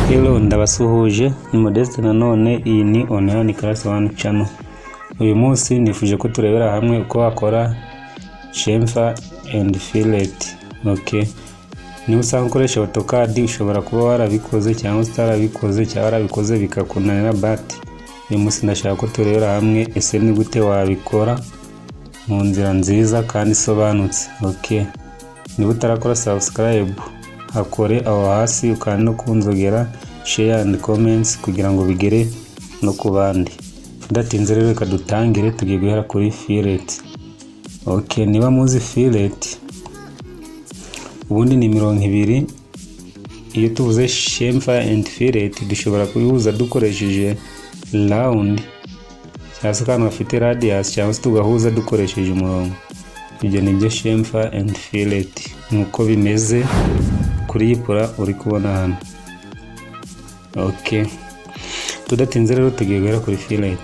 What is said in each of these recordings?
Hello, ndabasuhuje ni Modeste nanone. Iyi ni online class 1 channel. Uyu munsi nifuje ko turebera hamwe uko wakora chamfer and fillet. Okay, ni usanga ukoresha AutoCAD ushobora kuba warabikoze cyangwa utarabikoze cyangwa warabikoze bikakunanira, but uyu munsi ndashaka ko turebera hamwe ese ni gute wabikora mu nzira nziza kandi isobanutse. Okay, niba utarakora subscribe hakore aho hasi ukandi no kunzogera, share and comments kugira ngo bigere no kubandi. Ndatinze rero reka dutangire, tugiye guhera kuri fillet. Okay, niba muzi fillet ubundi ni 200. Iyo tuvuze chamfer and fillet dushobora kubihuza dukoresheje round cyangwa se kandi bafite radius cyangwa se tugahuza dukoresheje umurongo. Ibyo nibyo chamfer and fillet nkuko bimeze kuri iyi pura uri kubona hano. Okay, tudatinze rero tugiye guhera kuri fillet.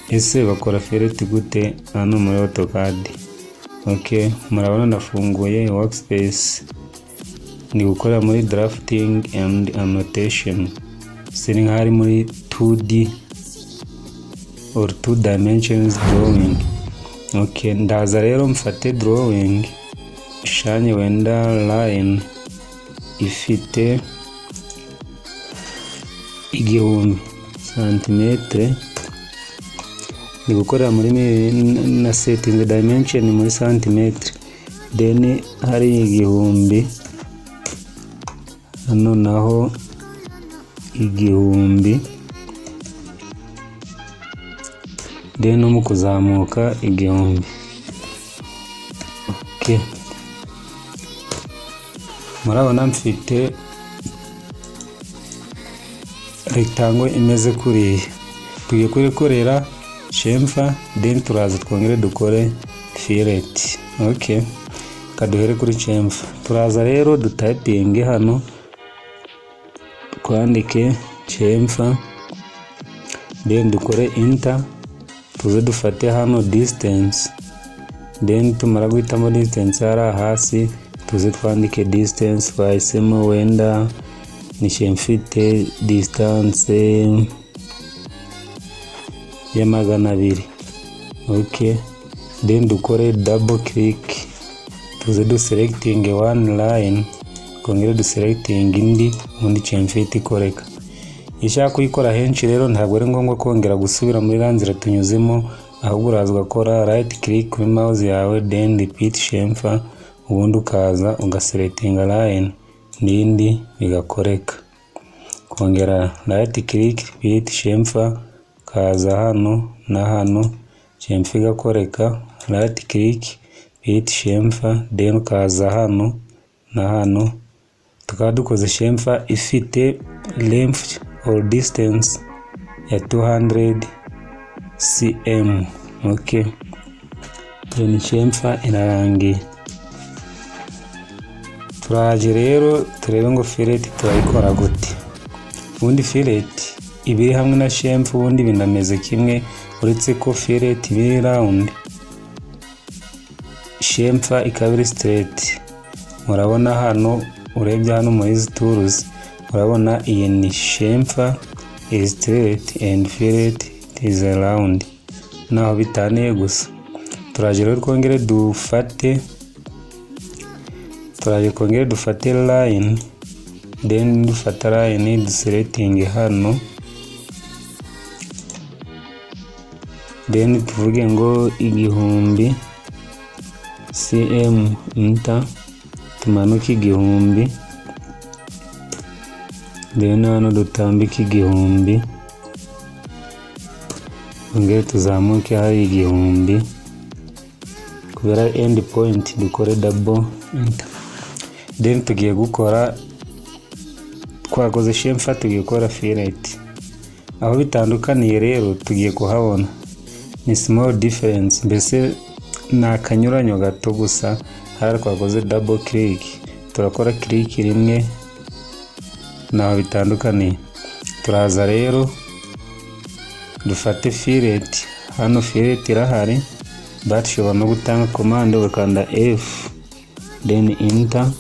Ese bakora fillet gute hano muri AutoCAD? Okay, murabona nafunguye workspace, ni gukora muri drafting and annotation. Sini nkari muri 2D or 2 dimensions drawing. Okay, ndaza rero mfate drawing shanye wenda line ifite 1000 cm. Ni gukora muri na setting dimension muri centimeter, then hari 1000 hano naho 1000, then no mu kuzamuka 1000. Okay, murabona mfite rectangle imeze kuriyi. Tugiye kurekorera chamfer, then turaza twongere dukore fillet. Okay, kaduhere kuri chamfer. Turaza rero dutyping hano twandike chamfer, then dukore enter, tuze dufate hano distance, then tumara guhitamo distance ara hasi tuze twandike distance twahisemo wenda ni mfite distance ya 200. Okay, then dukore double click, tuze du selecting one line, kongera du selecting indi undi chamfer ikoreka. Ishaka kuyikora henshi rero ntabwo ari ngombwa kongera gusubira muri ranzira tunyuzemo, ahubwo uraza ugakora right click kuri mouse yawe, then repeat chamfer, ubundi ukaza ugaselecting line n'indi bigakoreka. Kongera right click repeat chamfer, kaza hano na hano chamfer igakoreka, right click repeat chamfer, then kaza hano na hano. Tukaba dukoze chamfer ifite length or distance ya 200 cm. Okay, then chamfer inarangiye. Turaje rero turebe ngo fillet turayikora gute. Ubundi fillet ibiri hamwe na chamfer ubundi binameze kimwe, uretse ko fillet ibiri round, chamfer ikabiri straight. Murabona hano, urebye hano muri tools urabona iyi ni chamfer is straight and fillet is round, naho bitaniye gusa. Turaje rero twongere dufate line, then dufata line duselecting hano, then tuvuge ngo 1000 cm enter, tumanuke 1000, then hano dutambike 1000, ongere tuzamuke hari 1000, kubera end point dukore double enter. Then tugiye gukora, twakoze chamfer tugiye gukora fillet. Aho bitandukaniye rero tugiye kuhabona ni small difference, mbese na kanyuranyo gato gusa. Hari twakoze double click, turakora click rimwe, naho bitandukaniye. Turaza rero dufate fillet. Hano fillet irahari, but ushobora no gutanga command ukanda F then enter,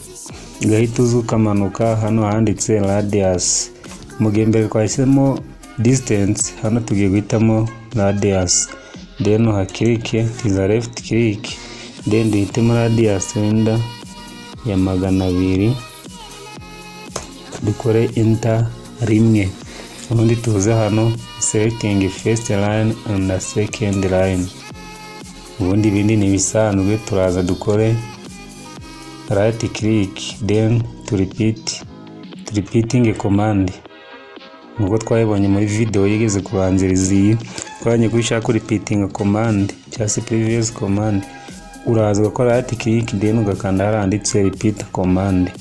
gahita uza ukamanuka hano handitse radius. Mu gihe mbere twahisemo distance, hano tugiye guhitamo radius, then uhakirike tiza left click, then duhitemo radius wenda ya 200, dukore enter rimwe, ubundi tuze hano selecting first line and the second line. Ubundi ibindi ni bisanzwe, turaza dukore right click, then to repeating a command. Nubwo twayibonye muri video yigeze kubanziriza iyi, twanye gushaka repeating a command cyangwa se previous command, uraza gukora right click, then ugakanda haranditse repeat command,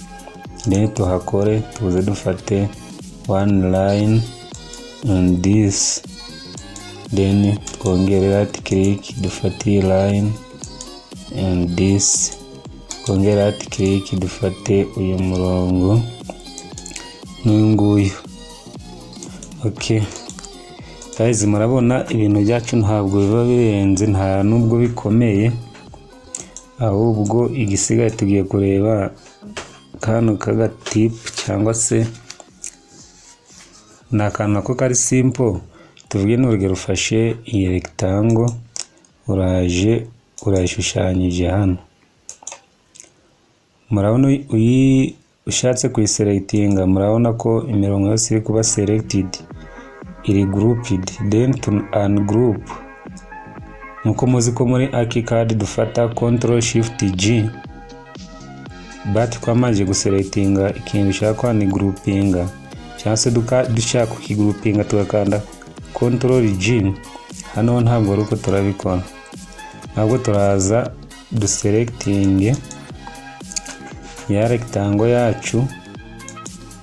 then tuhakore tuze dufate one line and this, then twongere right click dufate line and this, twongere right click dufate uyu murongo n'uyu nguyu. Okay guys, murabona ibintu byacu ntabwo biba birenze, nta nubwo bikomeye, ahubwo igisigaye tugiye kureba kano kaga tip cyangwa se n'akantu nako kari simple. Tuvuge n'urugero ufashe iyi rectangle, uraje urayishushanyije hano, murabona ushatse kuyiselectinga, murabona ko imirongo yose iri kuba selected, iri grouped, then to ungroup. Nuko muzi ko muri AutoCAD dufata Ctrl Shift G, but twamaze guselectinga ikintu ushaka ni groupinga, cyangwa se dushaka kukigroupinga tugakanda Ctrl G. Hano ntabwo ari uko turabikora, ahubwo turaza duselecting ya rectangle yacu,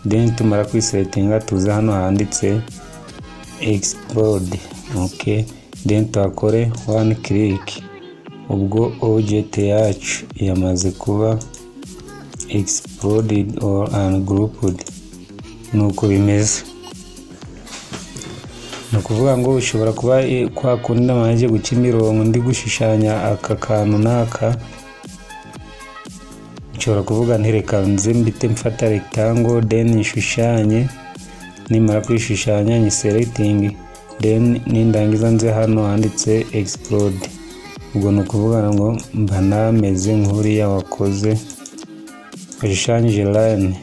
then tumara kuyiselectinga tuza hano handitse explode. Okay, then tukore one click, ubwo object yacu yamaze kuba exploded or ungrouped. Nuko bimeze, nukuvuga ngo ushobora kuba kwa kundi namaje guca imirongo ndi gushushanya aka kantu naka, ushobora kuvuga ntereka nze mbite mfata rectangle, then nishushanye, nimara kwishushanya ni selecting, then nindangiza nze hano handitse explode. Ubwo nukuvuga ngo mba nameze nk'uriya wakoze washushanyije line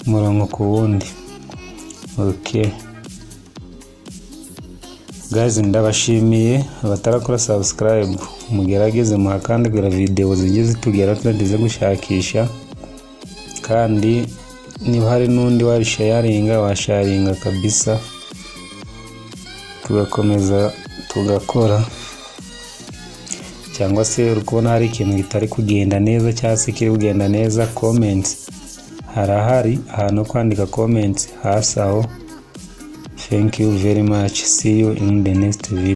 murongo ku wundi. Okay guys, ndabashimiye abatarakora subscribe, mugerageze muhakandagura video zigiye zitugera tugize gushakisha, kandi niba hari n'undi warisharinga washaringa kabisa, tugakomeza tugakora. Cyangwa se uri kubona hari ikintu kitari kugenda neza cyangwa se kiri kugenda neza, comments harahari ahantu kwandika comments hasi aho. Thank you very much, see you in the next video.